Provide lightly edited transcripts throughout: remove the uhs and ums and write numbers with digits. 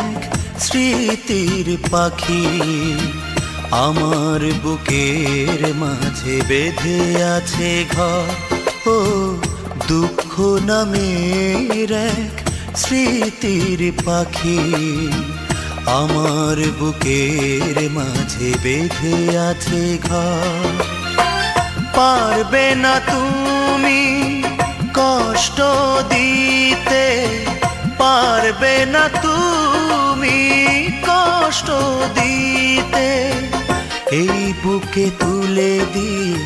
এক স্মৃতির পাখি আমার বুকের মাঝে বেঁধে আছে ঘর। ও দুঃখ নামের এক স্মৃতির পাখি আমার বুকের মাঝে বেঁধে আছে ঘর। পারবে না তুমি কষ্ট দিতে, পারবে না তুমি কষ্ট দিতে, এই বুকে তুলে দিয়ে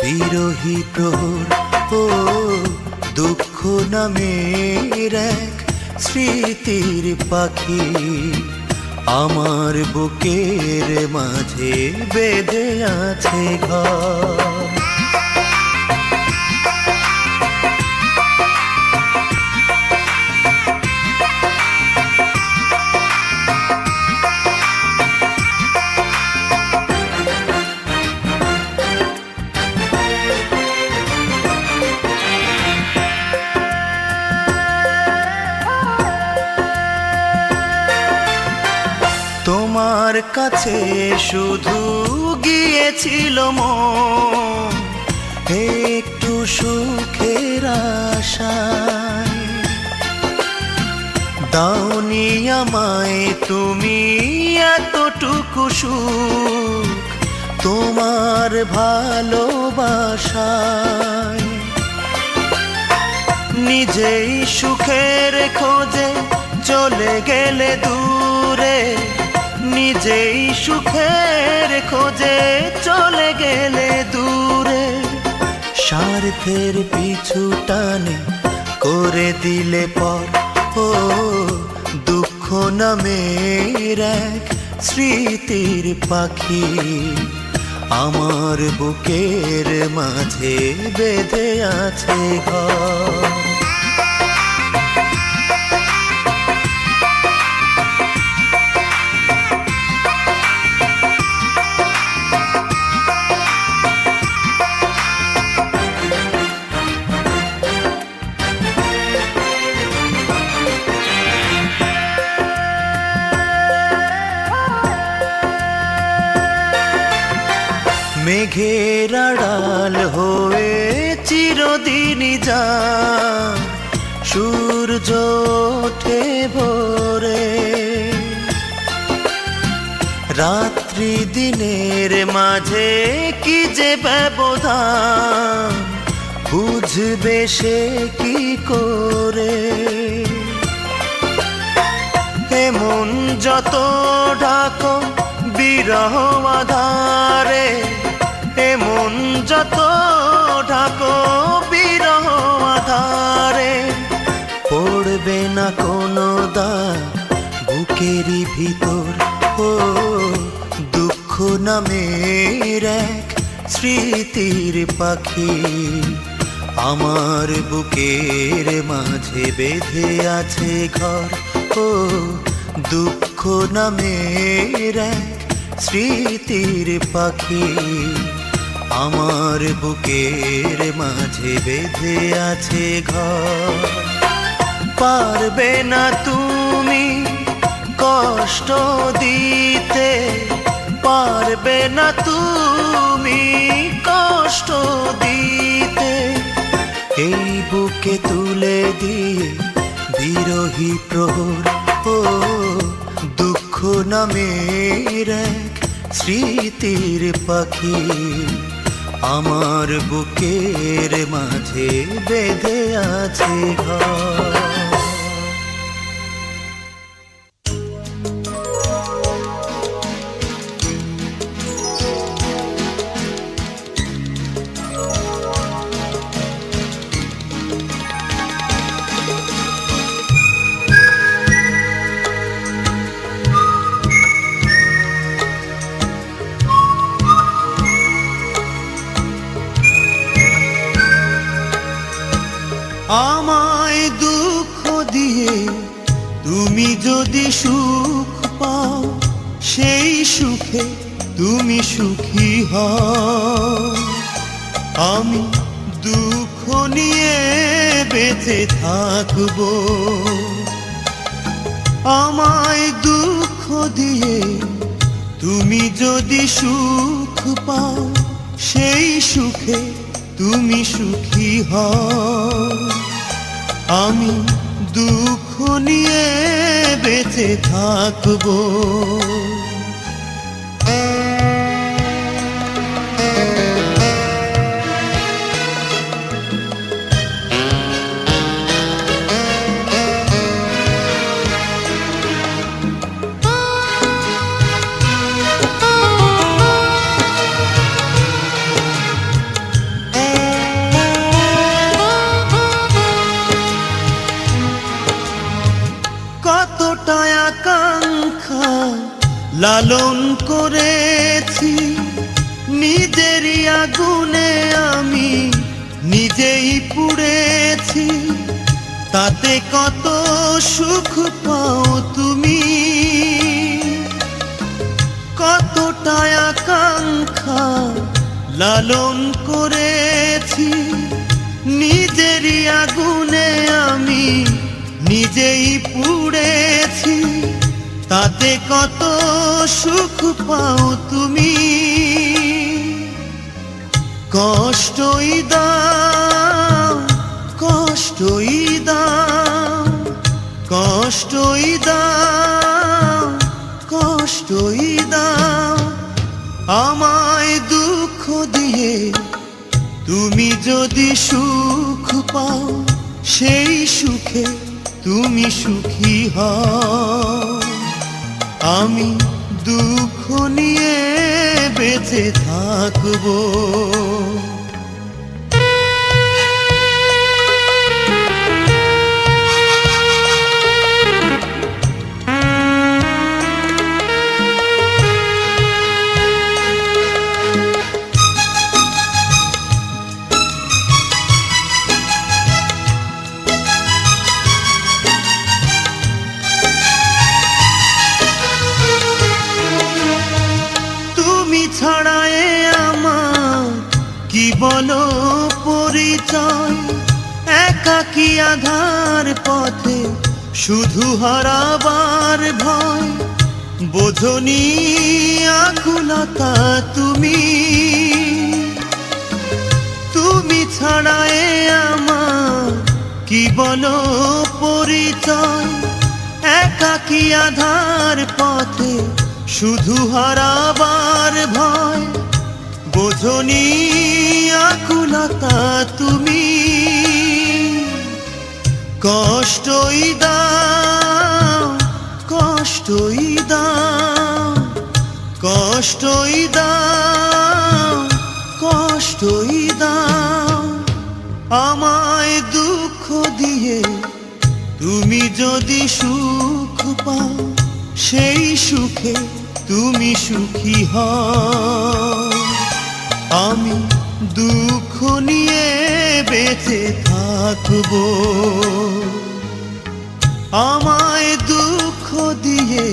বিরহী প্রহর। ও দুঃখ নামের এক স্মৃতির পাখি আমার বুকের মাঝে বেঁধে আছে ঘর। তোমার কাছে শুধু গিয়েছিল মন একটু সুখের আশায়, দাওনি আমায় তুমি এতটুকু সুখ তোমার ভালোবাসায়। নিজেই সুখের খোঁজে চলে গেলে দূরে, নিজেই সুখের খোঁজে চলে গেলে দূরে, স্বার্থের পিছু টানে করে দিলে পর। ও দুঃখ নামের এক স্মৃতির পাখি আমার বুকের মাঝে বেঁধে আছে ঘর। মেঘের আড়াল হয়ে চিরদিনই যায় সূর্য ওঠে ভোরে, রাত্রি দিনের মাঝে কি যে ব্যবধান বুঝবে সে কি করে। এমন যত ঢাকো বিরহ আধারে, এমন যত ঢাকো বিরহ আধারে, পড়বে না কোনো দাগ বুকেরই ভিতর। ও দুঃখ নামের এক স্মৃতির পাখি আমার বুকের মাঝে বেঁধে আছে ঘর। ও দুঃখ নামের এক স্মৃতির পাখি আমার বুকের মাঝে বেঁধে আছে ঘর। পারবে না তুমি কষ্ট দিতে, পারবে না তুমি কষ্ট দিতে, এই বুকে তুলে দিয়ে বিরহী প্রহর। ও দুঃখ নামের এক স্মৃতির পাখি আমার বুকের মাঝে বেঁধে আছে ঘর। আমায় দুঃখ দিয়ে তুমি যদি সুখ পাও, সেই সুখে তুমি সুখী হও। আমি দুঃখ নিয়ে বেঁচে থাকবো, আমায় দুঃখ দিয়ে তুমি যদি সুখ পাও, সেই সুখে তুমি সুখী হও। আমি দুঃখ নিয়ে বেঁচে থাকবো। কতটা আকাঙ্ক্ষা লালন করেছি, নিজেরই আগুনে আমি নিজেই পুড়েছি। তাতে কত সুখ পাও তুমি, কতটা আকাঙ্ক্ষা লালন করেছি, নিজেরই আগুনে আমি নিজেই পুড়েছি। তাতে কত সুখ পাও তুমি। কষ্টই দাও, কষ্টই দাও, কষ্টই দাও, কষ্টই দাও। আমায় দুঃখ দিয়ে তুমি যদি সুখ পাও, সেই সুখে তুমি সুখী হও। আমি দুঃখ নিয়ে বেঁচে থাকবো। ছাড়ায়ে আমার কি বলো পরিচয়, একাকী আধার পথে শুধু হারাবার ভয়। বোঝনি আকুলতা তুমি, তুমি ছাড়ায়ে আমার কি বলো পরিচয়, একাকী আধার পথে শুধু হারাবার ভয়। বোঝনি আকুলতা তুমি, কষ্টই দাও, কষ্টই দাও, কষ্টই দাও, কষ্টই দাও। আমায় দুঃখ দিয়ে তুমি যদি সুখ পাও, সেই সুখে তুমি সুখী হও। আমি দুঃখ নিয়ে বেঁচে থাকবো। আমায় দুঃখ দিয়ে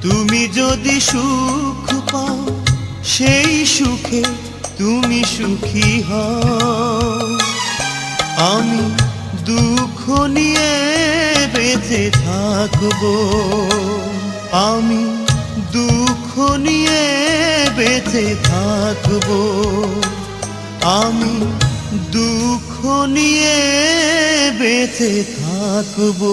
তুমি যদি সুখ পাও, সেই সুখে তুমি সুখী হও। আমি দুঃখ নিয়ে বেঁচে থাকবো। আমি দুঃখ নিয়ে বেঁচে থাকবো। আমি দুঃখ নিয়ে বেঁচে থাকবো।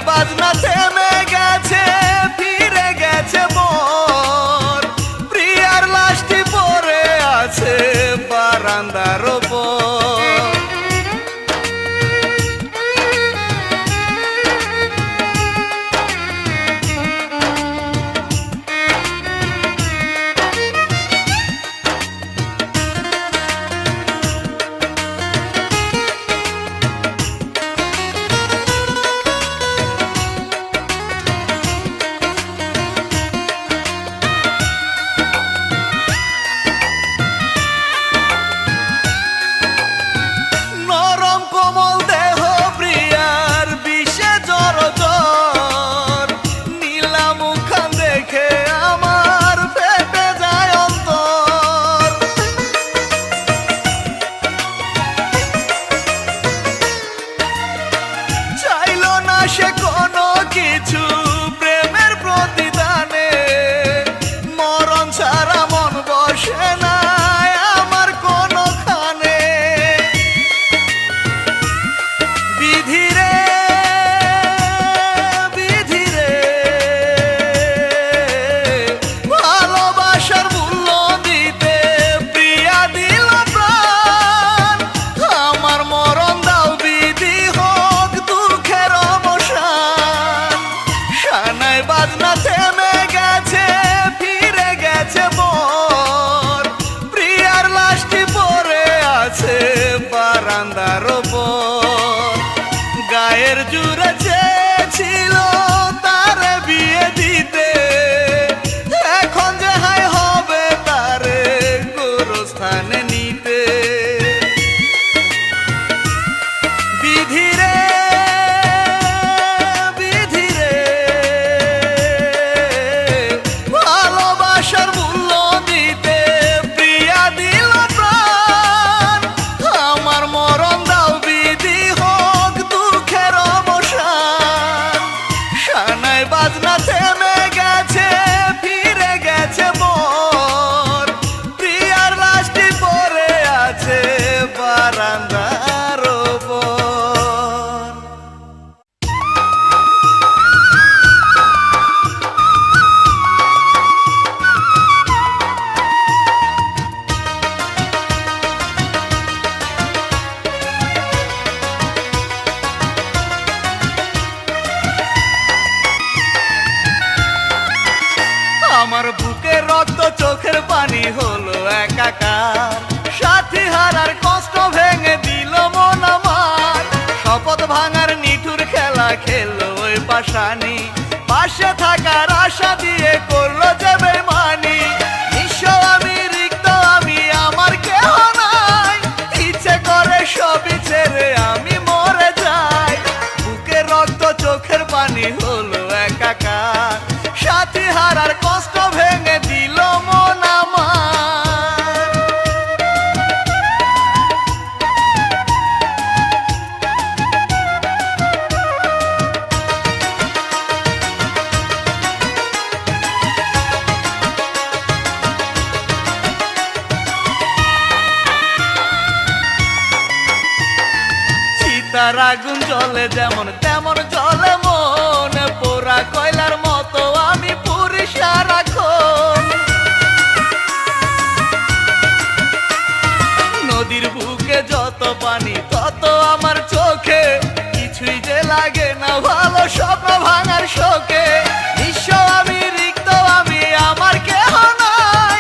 বাজনা থেমে গেছে, ফিরে গেছে মোর প্রিয়ার লাশটি পড়ে আছে বারান্দার ওপর। সে কোনো কিছু প্রেমের প্রতিদানে, মরণ ছাড়া মন বসে না আমার কোনোখানে। বিধিরে বিধিরে ভালোবাসার মূল্য দিতে প্রিয়া দিল প্রাণ, আমার মরণ দাও বিধি হোক দুঃখের শানায় বাজনা থেমে গেছে, ফিরে গেছে মোর প্রিয়ার লাশটি পড়ে আছে বারান্দার ওপর। গায়ের জুড়ে চেয়েছিল তারে বিয়ে দিতে, এখন যে হায় হবে তারে গোরস্থানে নিতে। বিধিরে মূল্য দিতে প্রিয়া দিল প্রাণ, আমার মরণ দাও বিধি হোক দুঃখের অবসান। শানায় বাজনা থেমে গেছে, ফিরে গেছে মোর প্রিয়ার লাশটি পড়ে আছে বারান্দার ওপর। আমার বুকে রক্ত চোখের পানি হলো একাকার, সাথী হারার কষ্ট ভেঙে দিল মন আমার। শপথ ভাঙার নিঠুর খেলা খেললো ওই পাশানি, পাশে থাকার আশা দিয়ে করলো যে বেমানি। নিঃস্ব আমি, রিক্ত আমি, আমার কেহ নাই, ইচ্ছে করে সবই ছেড়ে আমি মরে যাই। বুকে রক্ত চোখের পানি হলো একাকার, সাথী হারার কষ্ট ভেঙে দিল মন আমার। চিতার আগুন জ্বলে যেমন তেমন জ্বলে মন, পোড়া কয়লার মতো আমি পুরি সারাক্ষণ। নদীর বুকে যত পানি তত আমার চোখে, কিছুই যে লাগে না ভালো স্বপ্ন ভাঙার শোকে। নিঃস্ব আমি, রিক্ত আমি, আমার কেহ নাই,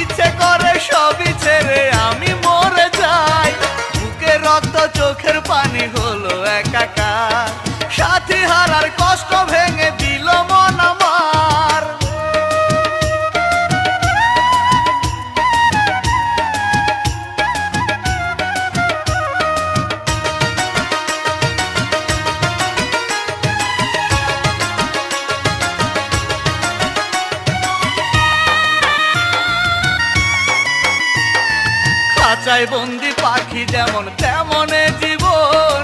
ইচ্ছে করে সবই ছেড়ে আমি মরে যাই। বুকে রক্ত চোখের পানি হলো একাকার, সাথী হারার কষ্ট ভেঙে দিল মন আমার। খাঁচায় বন্দি পাখি যেমন তেমনে জীবন,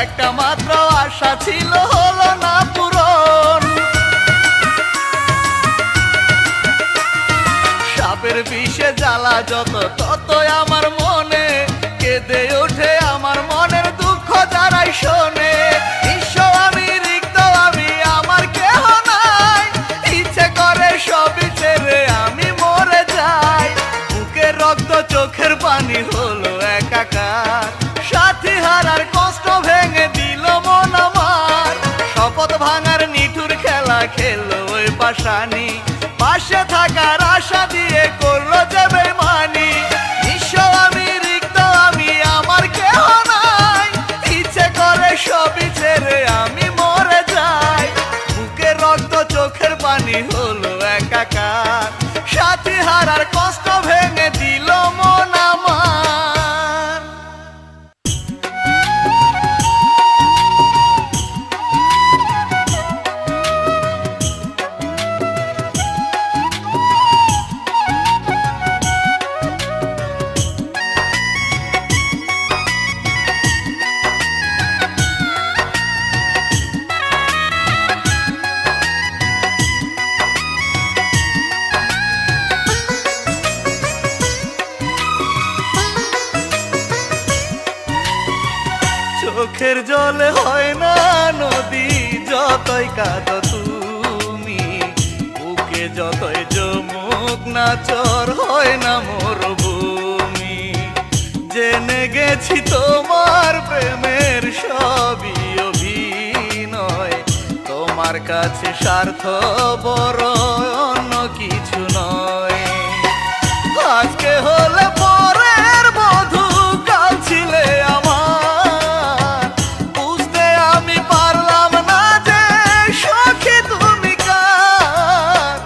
একটা মাত্র আশা ছিল হলো না পূরণ। সাপের বিষে জ্বালা যত তত আমার মনে, কেঁদে ওঠে আমার মনের দুঃখ যারাই শোনে। নিঃস্ব আমি, রিক্ত আমি, খেলো ওই পাশানি, পাশে থাকার আশা দিয়ে করলো যে বেমানি। নিঃস্ব আমি, রিক্ত আমি, আমার কেহ নাই, ইচ্ছে করে সবই ছেড়ে আমি মরে যাই। বুকের রক্ত চোখের পানি হলো একাকার, সাথী হারার কষ্ট ভেঙে দিল মন আমার। চোখের জলে হয় না নদী, যতই কাঁদো তুমি, বুকে যতই জমুক না চর হয় না মরুভূমি। জেনে গেছি তোমার প্রেমের সবই অভিনয়, তোমার কাছে স্বার্থ বড় অন্য কিছু নয়। আজকে হলে পরের বধূ, কাল ছিলে আমার, বুঝতে আমি পারলাম না যে সখী তুমি কার।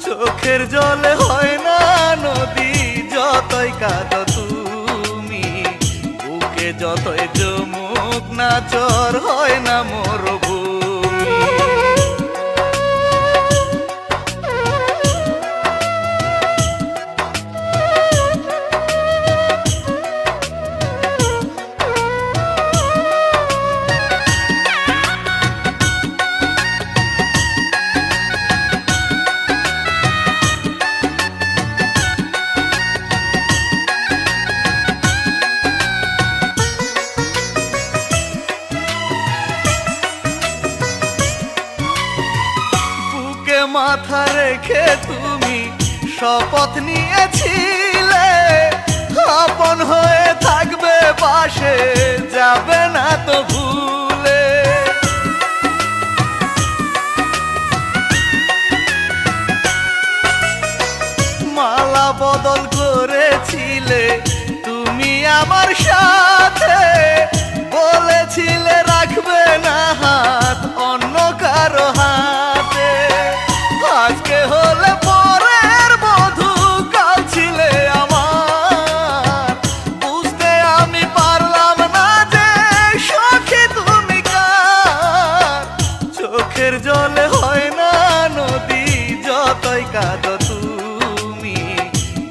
চোখের জলে হয় না নদী, যতই কাঁদো তুমি, বুকে যতই জমুক না চর হয় না মরুভূমি। মাথা রেখে তুমি শপথ নিয়েছিলে, আপন হয়ে থাকবে পাশে, যাবে না তো ভুলে। মালা বদল করেছিলে তুমি আমার সাথে, বলেছিলে রাখবে না হাত অন্য কারো হাতে। আজকে হলে পরের বধূ, কাল ছিলে আমার, বুঝতে আমি পারলাম না যে সখী তুমি কার। চোখের জলে হয় না নদী, যতই কাঁদো তুমি,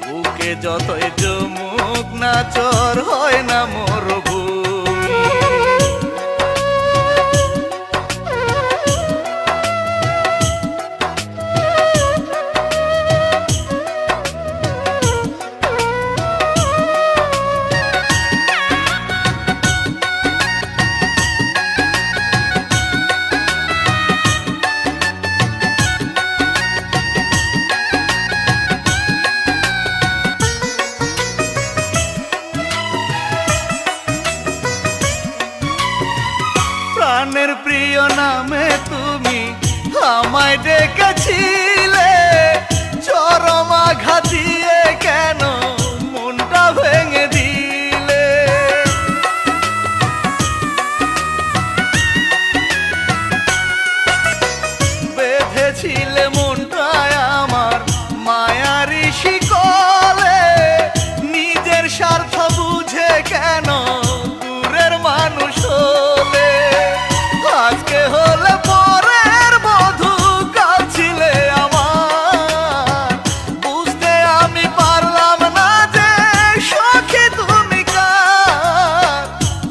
বুকে যতই জমুক না চর হয় না মরুভূমি। প্রাণের প্রিয় নামে তুমি আমায় ডেকেছিলে, চরম আঘাত দিয়ে কেন মনটা ভেঙে দিলে। বেঁধেছিলে মনটায় আমার মায়ারি শিকলে, নিজের স্বার্থ বুঝে কেন দূরের মানুষ হলে। আজকে হলে পরের বধূ, কাল ছিলে আমার, বুঝতে আমি পারলাম না যে সখী তুমি কার।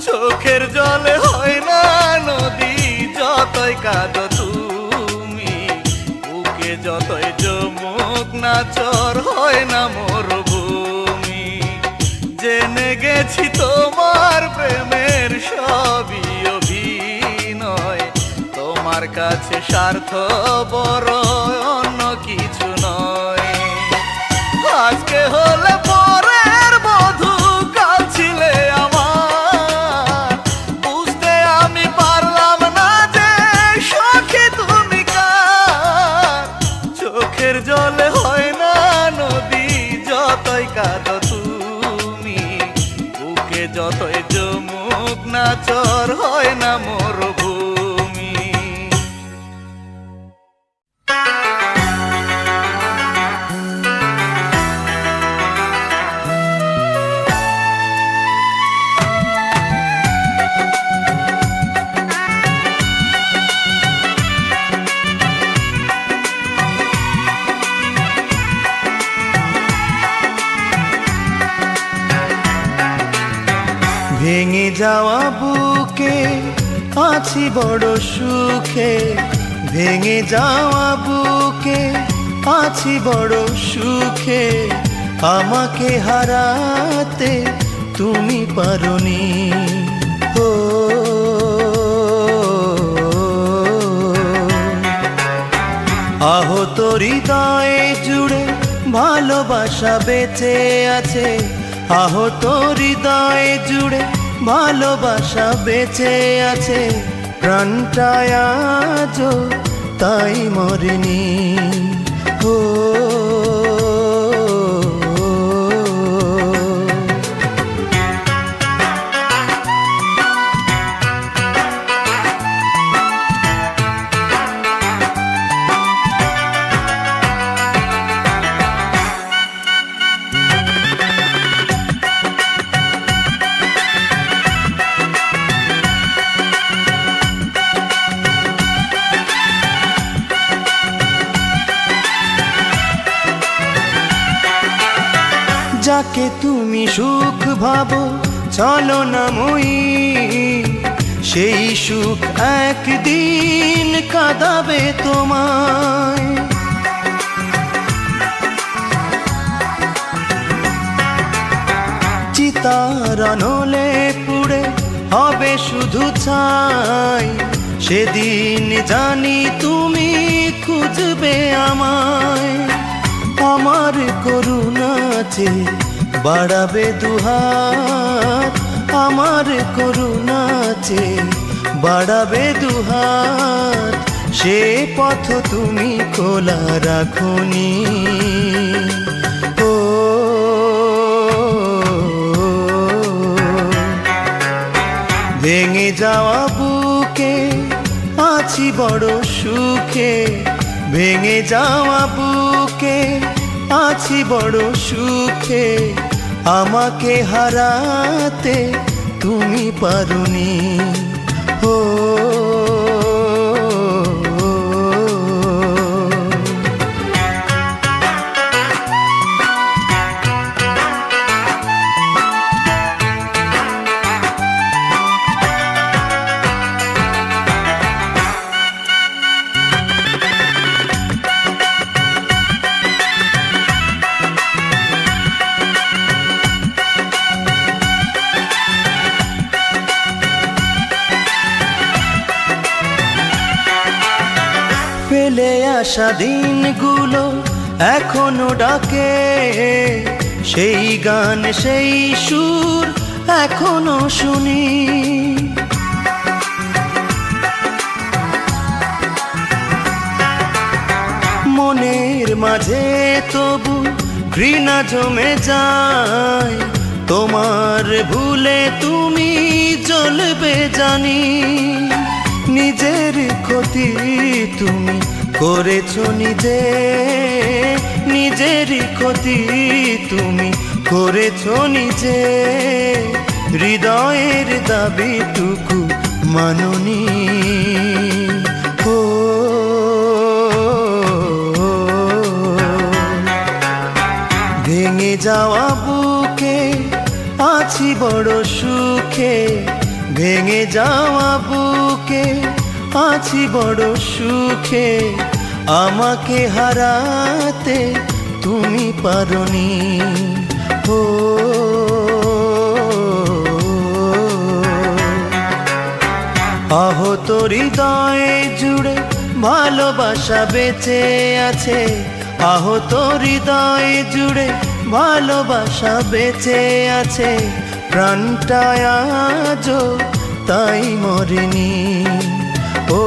চোখের জলে হয় না নদী, যতই কাঁদো তুমি, বুকে যতই জমুক না চর হয় না মরুভূমি। জেনে গেছি তোমার প্রেমের সবই অভিনয়, তোমার কাছে স্বার্থ বড় অন্য কিছু নয়। আজকে হলে পরের বধূ, কাল ছিলে আমার, বুঝতে আমি পারলাম না যে সখী তুমি কার। চর হয় না মরুভূমি। ভেঙে যাওয়া বুকে আছি বড় সুখে, ভেঙে যাওয়া বুকে আছি বড় সুখে, আমাকে হারাতে তুমি পারোনি। ও আহত হৃদয়ে জুড়ে ভালোবাসা বেঁচে আছে, আহত হৃদয়ে জুড়ে ভালোবাসা বেঁচে আছে, প্রাণটায় আজও তাই মরেনি। ও যাকে তুমি সুখ ভাবো ছলনাময়ী, সেই সুখ একদিন কাঁদাবে তোমায়। চিতার আনলে পুড়ে হবে শুধু ছাই, সেদিন জানি তুমি খুঁজবে আমায়। আমার করুণাতে বাড়াবে দুহাত, আমার করুণাতে বাড়াবে দুহাত, সে পথ তুমি খোলা রাখোনি। ও ভেঙে যাওয়া বুকে আছি বড় সুখে, ভেঙে যাওয়া বুকে আছি বড় সুখে, আমাকে হারাতে তুমি পারোনি। ও ফেলে আসা দিনগুলো এখনো ডাকে, সেই গান সেই সুর এখনো শুনি। মনের মাঝে তবু ঘৃণা জমে যায়, তোমার ভুলে তুমি জ্বলবে জানি। নিজের ক্ষতি তুমি করেছো নিজে, নিজের ক্ষতি তুমি করেছো নিজে, হৃদয়ের দাবিটুকু মাননি। ও ভেঙে যাওয়া বুকে আছি বড় সুখে, ভেঙে যাওয়া বুকে আছি বড় সুখে, আমাকে হারাতে তুমি পারোনি। ও আহত হৃদয়ে জুড়ে ভালোবাসা বেঁচে আছে, আহত হৃদয়ে জুড়ে ভালোবাসা বেঁচে আছে, প্রাণটায় আজও তাই মরেনি। ও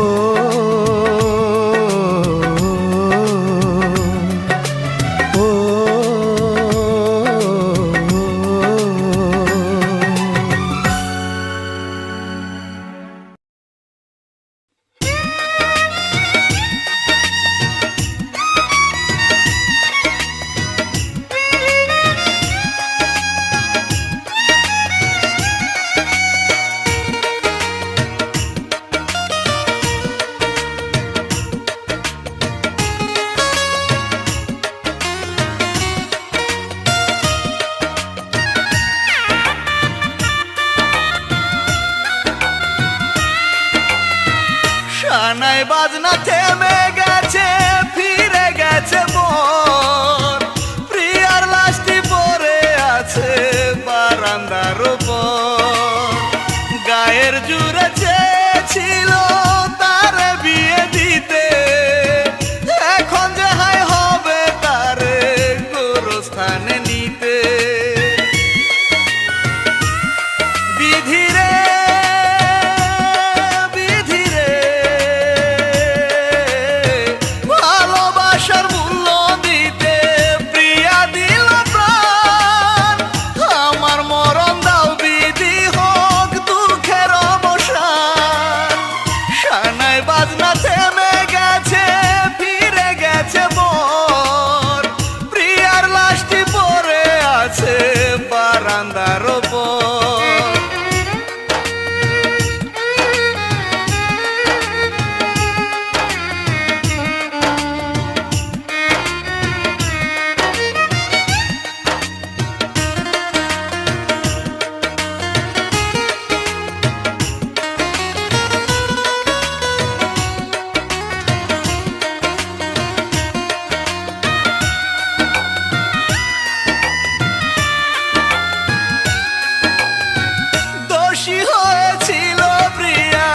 থেমে গেছে, ফিরে গেছে মন, প্রিয়ার লাশটি পড়ে আছে বারান্দার উপর। গায়ের জুড়ে চেয়েছিল তারে বিয়ে দিতে, এখন যে হায় হবে তারে গোরস্থানে নিতে। বিধিরে বিধিরে ভালোবাসার মূল্য দিতে প্রিয়া দিল প্রাণ। আমার মরণ দাও বিধি হোক দুঃখের অবসান। শানায় বাজনা থেমে গেছে, ফিরে গেছে মোর, প্রিয়ার লাশটি পড়ে আছে বারান্দার উপর। দোষী হয়েছিল প্রিয়া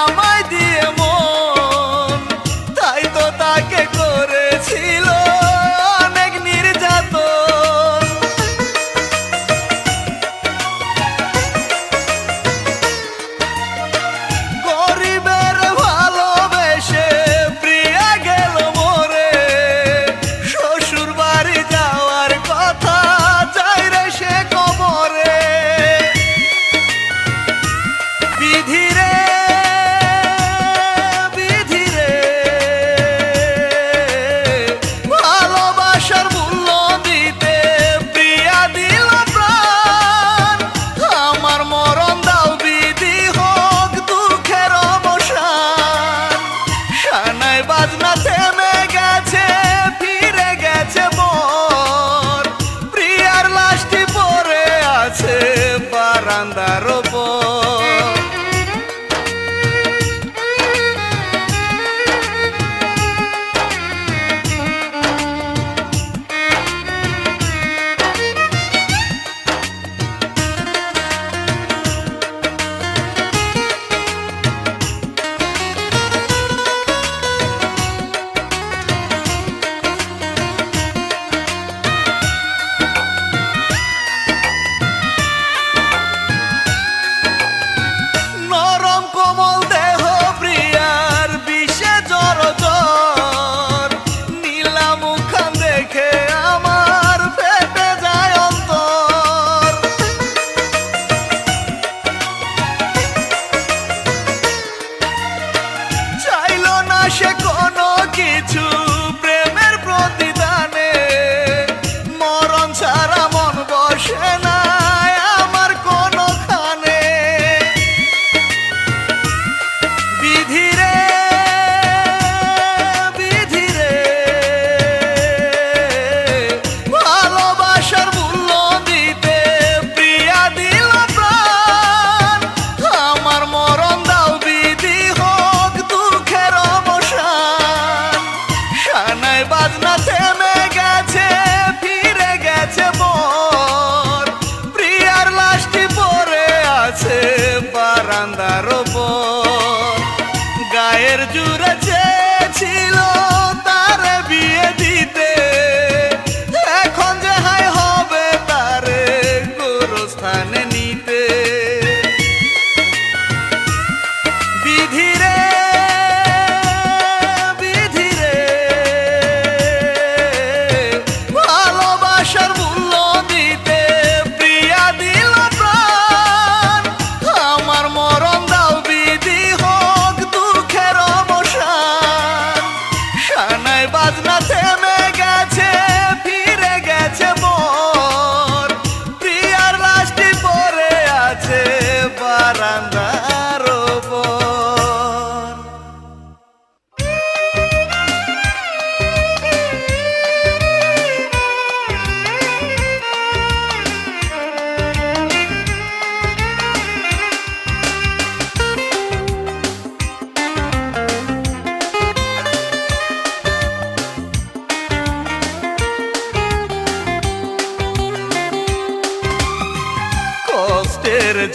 আমায় দিয়ে মন, তাই তো তাকে করেছিল অনেক নির্যাতন। গরিবের ভালোবেসে প্রিয়া গেল মরে, শ্বশুর বাড়ি যাওয়ার কথা যাই রে সে কবরে। বিধিরে বিধিরে ভালোবাসার মূল্য দিতে প্রিয়া দিল প্রাণ। আমার মরণ দাও বিধি হোক দুঃখের অবসান। শানায় বাজনা থেমে গেছে, ফিরে গেছে মোর, প্রিয়ার লাশটি পড়ে আছে বারান্দার উপর।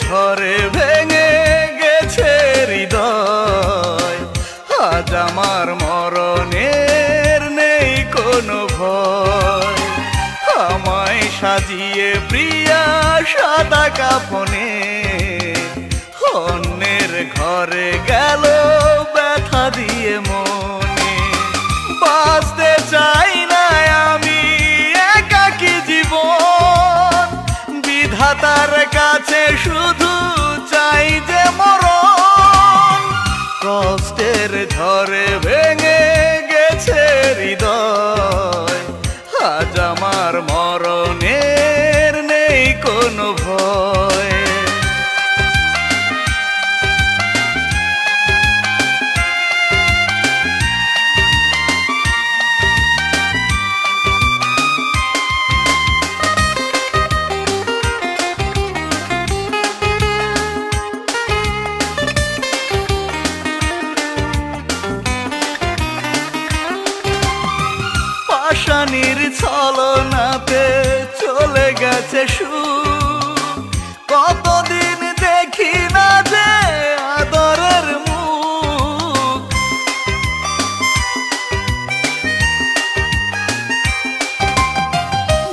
ঝড়ে ভেঙে গেছে হৃদয়, আজ আমার মরণের নেই কোনো ভয়। আমায় সাজিয়ে প্রিয়া সাদা কাফনে অন্যের ঘরে গেল ব্যথা দিয়ে মনে। বাঁচতে চাই না আমি একাকী জীবন, বিধাতার কাছে শুধু চাই যে মরণ। কষ্টের ঝড়ে ভেঙে গেছে হৃদয়, আজ আমার মরণের নেই কোনো ভয়। পাশানির ছলনাতে চলে গেছে সুখ, কতদিন দেখি না যে আদরের মুখ।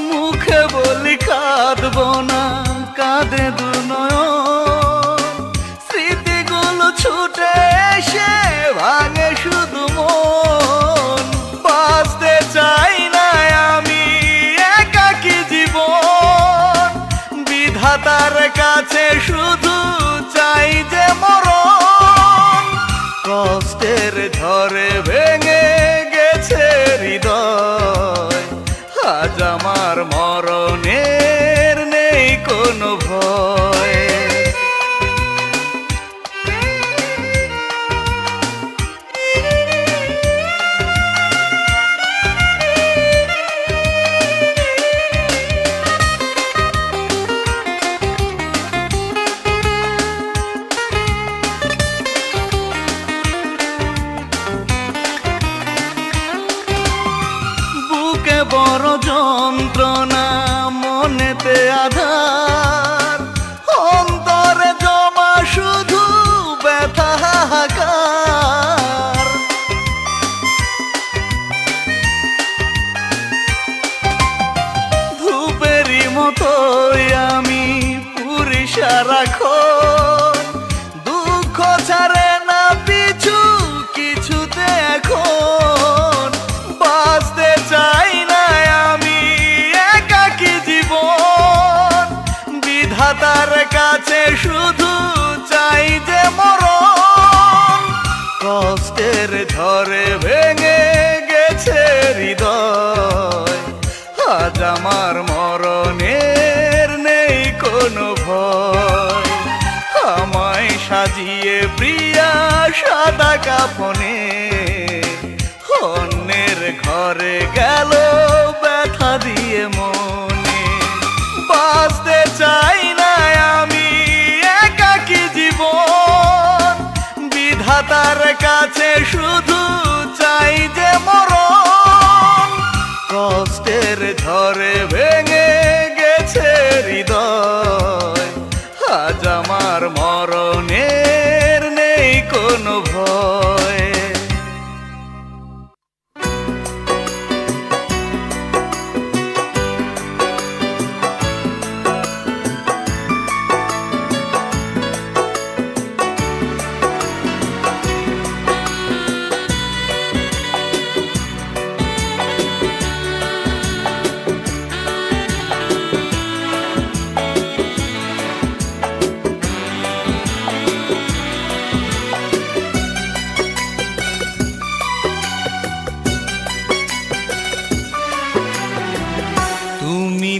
মুখে বলি কাঁদবো না, কাঁদে দু নয়ন, স্মৃতিগুলো ছুটে এসে ভাঙে শুধু মন। বাঁচতে চাই না আমি একাকী জীবন, বিধাতার কাছে শুধু চাই যে মরণ। কষ্টের ঝড়ে ভেঙে গেছে হৃদয়, আজ আমার মরণের নেই কোনো ভয়। বুকে বড় যন্ত্রণা, মনেতে আধার, অন্তরে জমা শুধু ব্যথা হাহাকার। ধূপেরই মতোই আমি পুরি সারাক্ষণ, দুঃখ ছাড়ে না পিছু কিছুতে এখন। বাঁচতে চাই না আমি একাকী জীবন, বিধাতার কাছে শুধু চাই যে মরণ। কষ্টের ঝড়ে ভেঙে গেছে হৃদয়, আজ আমার মরণের নেই কোনো ভয়। আমায় সাজিয়ে প্রিয়া সাদা কাফনে অন্যের ঘরে গেল ব্যথা দিয়ে মনে। বাঁচতে চাই না আমি একাকী জীবন, বিধাতার কাছে শুধু চাই যে মরণ। কষ্টের ঝড়ে ভেঙে গেছে হৃদয়, আজ আমার মরণের নেই কোনো ভয়।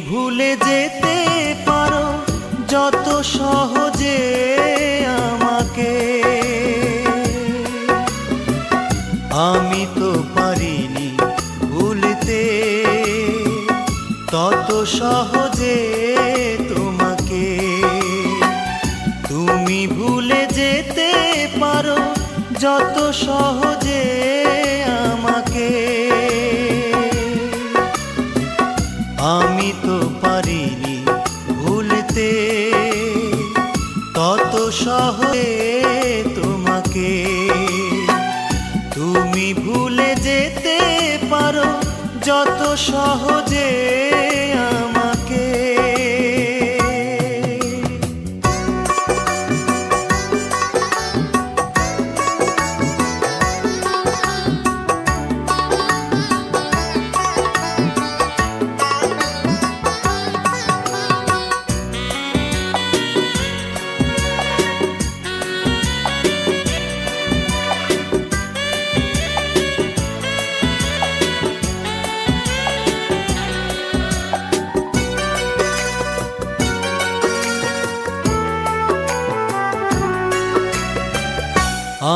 ভুলে যেতে পারো যত সহজে আমাকে, আমি তো পারিনি ভুলতে তত সহজে তোমাকে। তুমি ভুলে যেতে পারো যত সহজে আমাকে, আমি তো পারিনি ভুলতে ভুলে যেতে পারো যত সহজে আমাকে।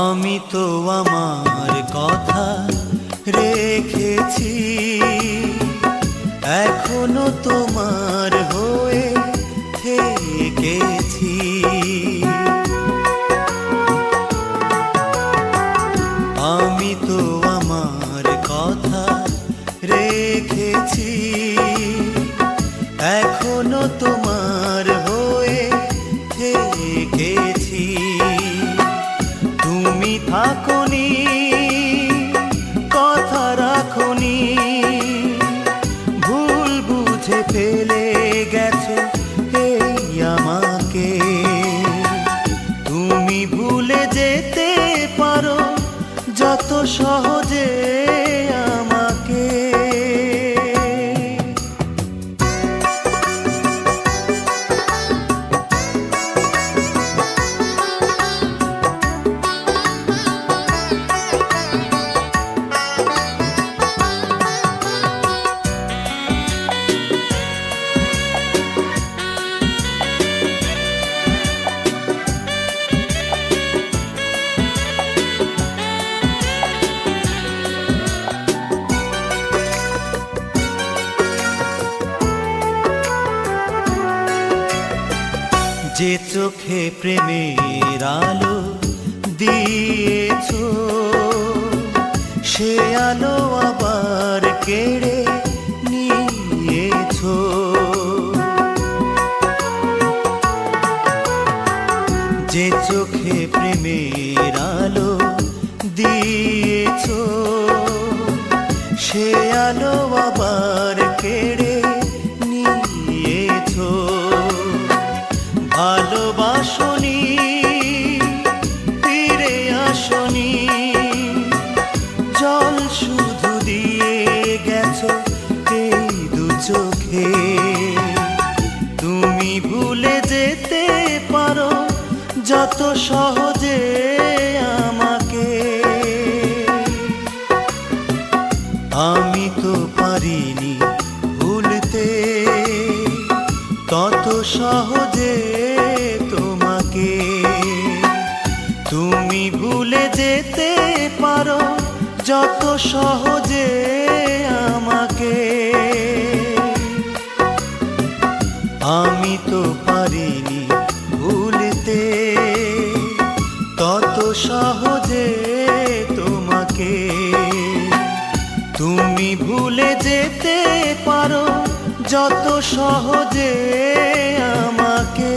আমি তো আমার কথা রেখেছি, এখনো তোমার হয়ে থেকেছি। আমি তো আমার কথা রেখেছি, এখনো তোমার হয়ে থেকেছি। তুমি থাকোনি, কথা রাখোনি, ভুল বুঝে ফেলে গেছো এই আমাকে। তুমি ভুলে যেতে পারো যত সহজে আমাকে। যে চোখে প্রেমের আলো দিয়েছো, সে আলো আবার কেড়ে নিয়েছো। যে চোখে প্রেমের আলো দিয়েছো, সে আলো আবার কেড়ে নিয়েছো। ভালোবাসনি, ফিরে আসনি, জল শুধু দিয়ে গেছো এই দু চোখে। তুমি ভুলে যেতে পারো যত সহজে আমাকে। আমি তো পারিনি ভুলতে তত সহজে তোমাকে। তুমি ভুলে যেতে পারো যত সহজে আমাকে। আমি তো পারিনি ভুলতে তত সহজে তোমাকে। তুমি ভুলে যেতে পারো যত সহজে আমাকে।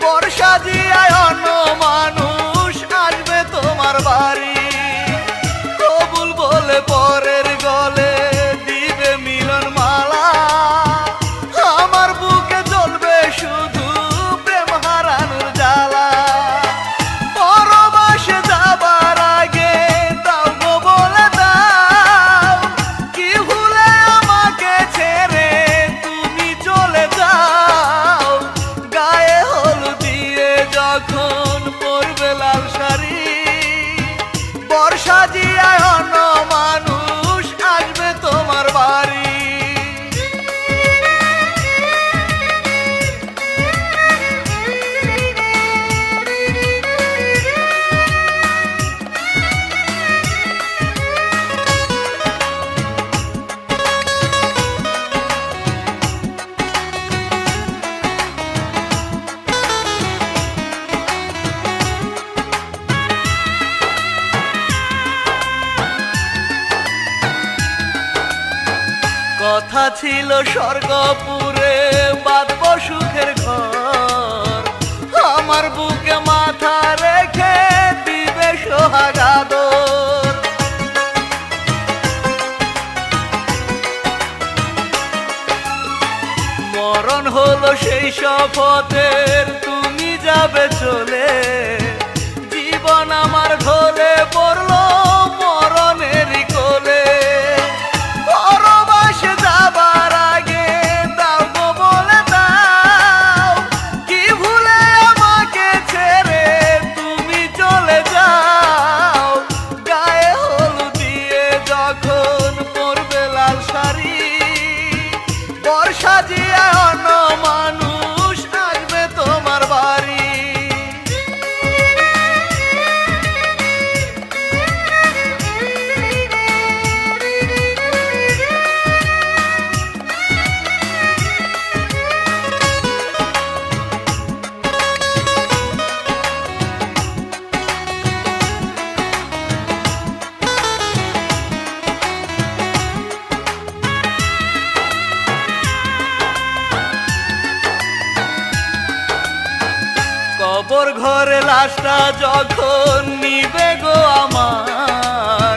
বর্ষা দিয়ায় অন্য মানুষ আসবে তোমার বাড়ি, কবুল বলে পরের গলে দিবে মিলন মালা। আমার বুকে জ্বলবে শুধু প্রেম হারানোর জ্বালা। পরবাসে যাবার আগে দাও গো বলে দাও, কি ভুলে আমাকে ছেড়ে তুমি চলে যাও। ছিল স্বর্গপুরে বাঁধব সুখের ঘর, আমার বুকে মাথা রেখে দিবে সোহাগাদর। মরণ হলো সেই শপথের, তুমি যাবে চলে, জীবন আমার ঢলে পড়লো মরণেরই কোলে। পরবাসে যাবার আগে দাও গো বলে দাও, কি ভুলে আমাকে ছেড়ে তুমি চলে যাও। গায়ে হলুদ দিয়ে যখন পরবে লাল শাড়ি, বর্ষা জিয়া অন্য মানুষ আসবে তোমার বাড়ি। কবর ঘরে লাশটা যখন নিবে গো আমার,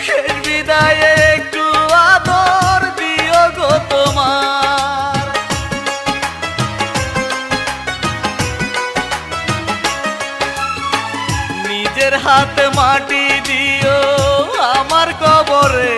শেষ বিদায়ে একটু আদর দিও গো তোমার। নিজের হাতে মাটি দিও আমার কবরে,